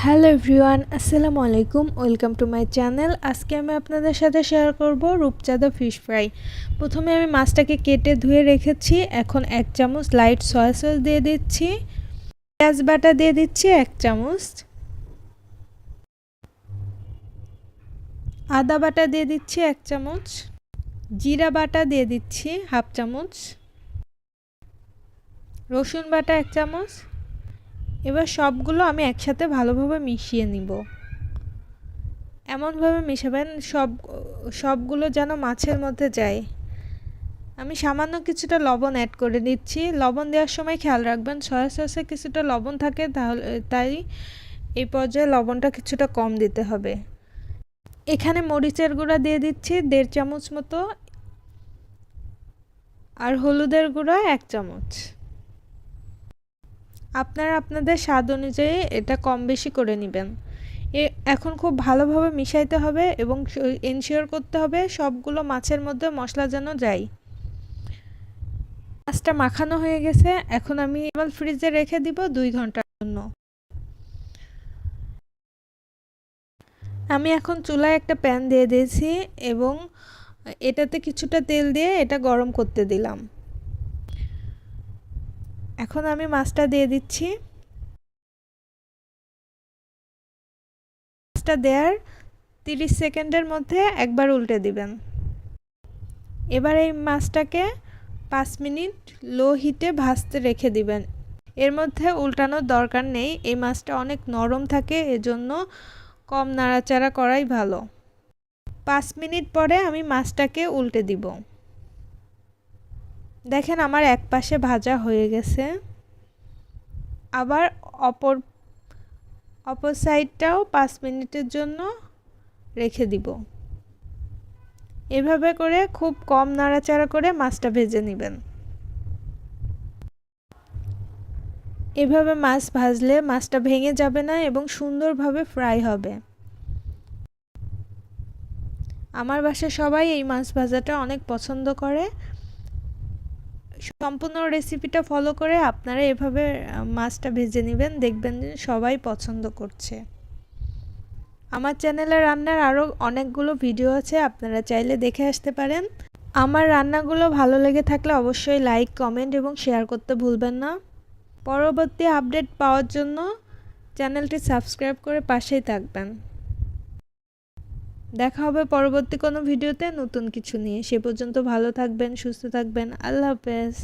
Hello everyone, আসসালামু আলাইকুম। Welcome to my channel. আজকে আমি আপনাদের সাথে শেয়ার করব রূপচাঁদা ফিশ ফ্রাই। প্রথমে আমি মাছটাকে কেটে ধুয়ে রেখেছি। এখন 1 চামচ লাইট সয়া সস দিয়ে দিচ্ছি, পেঁয়াজ বাটা দিয়ে দিচ্ছি 1 চামচ, আদা বাটা দিয়ে দিচ্ছি 1 চামচ, জিরা বাটা দিয়ে দিচ্ছি 1/2 চামচ, রসুন বাটা 1 চামচ। এবার সবগুলো আমি একসাথে ভালোভাবে মিশিয়ে নিব। এমনভাবে মেশাবেন সবগুলো যেন মাছের মধ্যে যায়। আমি সামান্য কিছুটা লবণ অ্যাড করে দিচ্ছি। লবণ দেওয়ার সময় খেয়াল রাখবেন সয়া সসে কিছুটা লবণ থাকে, তাই এই পর্যায়ে লবণটা কিছুটা কম দিতে হবে। এখানে মরিচের গুঁড়া দিয়ে দিচ্ছি 1.5 চামচ মতো, আর হলুদের গুঁড়া 1 চামচ। আপনারা আপনাদের স্বাদ অনুযায়ী এটা কম বেশি করে নেবেন। এখন খুব ভালোভাবে মিশাইতে হবে এবং এনশিওর করতে হবে সবগুলো মাছের মধ্যে মশলা যেন যায়। মাছটা মাখানো হয়ে গেছে। এখন আমি ফ্রিজে রেখে দিব 2 ঘন্টার জন্য। আমি এখন চুলায় একটা প্যান দিয়ে দিয়েছি এবং এটাতে কিছুটা তেল দিয়ে এটা গরম করতে দিলাম। এখন আমি মাছটা দিয়ে দিচ্ছি। মাছটা দেওয়ার 30 সেকেন্ডের মধ্যে একবার উল্টে দিবেন। এবার এই মাছটাকে 5 মিনিট লো হিটে ভাজতে রেখে দিবেন। এর মধ্যে উল্টানোর দরকার নেই, এই মাছটা অনেক নরম থাকে, এজন্য কম নাড়াচাড়া করাই ভালো। 5 মিনিট পরে আমি মাছটাকে উল্টে দিব। দেখেন আমার এক পাশে ভাজা হয়ে গেছে। আবার অপর সাইডটাও 5 মিনিটের জন্য রেখে দিব। এভাবে করে খুব কম নাড়াচাড়া করে মাছটা ভেজে নেবেন। এভাবে মাছ ভাজলে মাছটা ভেঙে যাবে না এবং সুন্দরভাবে ফ্রাই হবে। আমার বাসায় সবাই এই মাছ ভাজাটা অনেক পছন্দ করে। সম্পূর্ণ রেসিপিটা ফলো করে আপনারা এভাবে মাছটা ভেজে নেবেন, দেখবেন যে সবাই পছন্দ করছে। আমার চ্যানেলে রান্নার আরও অনেকগুলো ভিডিও আছে, আপনারা চাইলে দেখে আসতে পারেন। আমার রান্নাগুলো ভালো লেগে থাকলে অবশ্যই লাইক, কমেন্ট এবং শেয়ার করতে ভুলবেন না। পরবর্তী আপডেট পাওয়ার জন্য চ্যানেলটি সাবস্ক্রাইব করে পাশেই থাকবেন। দেখা হবে পরবর্তী কোনো ভিডিওতে নতুন কিছু নিয়ে। সে পর্যন্ত ভালো থাকবেন, সুস্থ থাকবেন। আল্লাহ হাফেজ।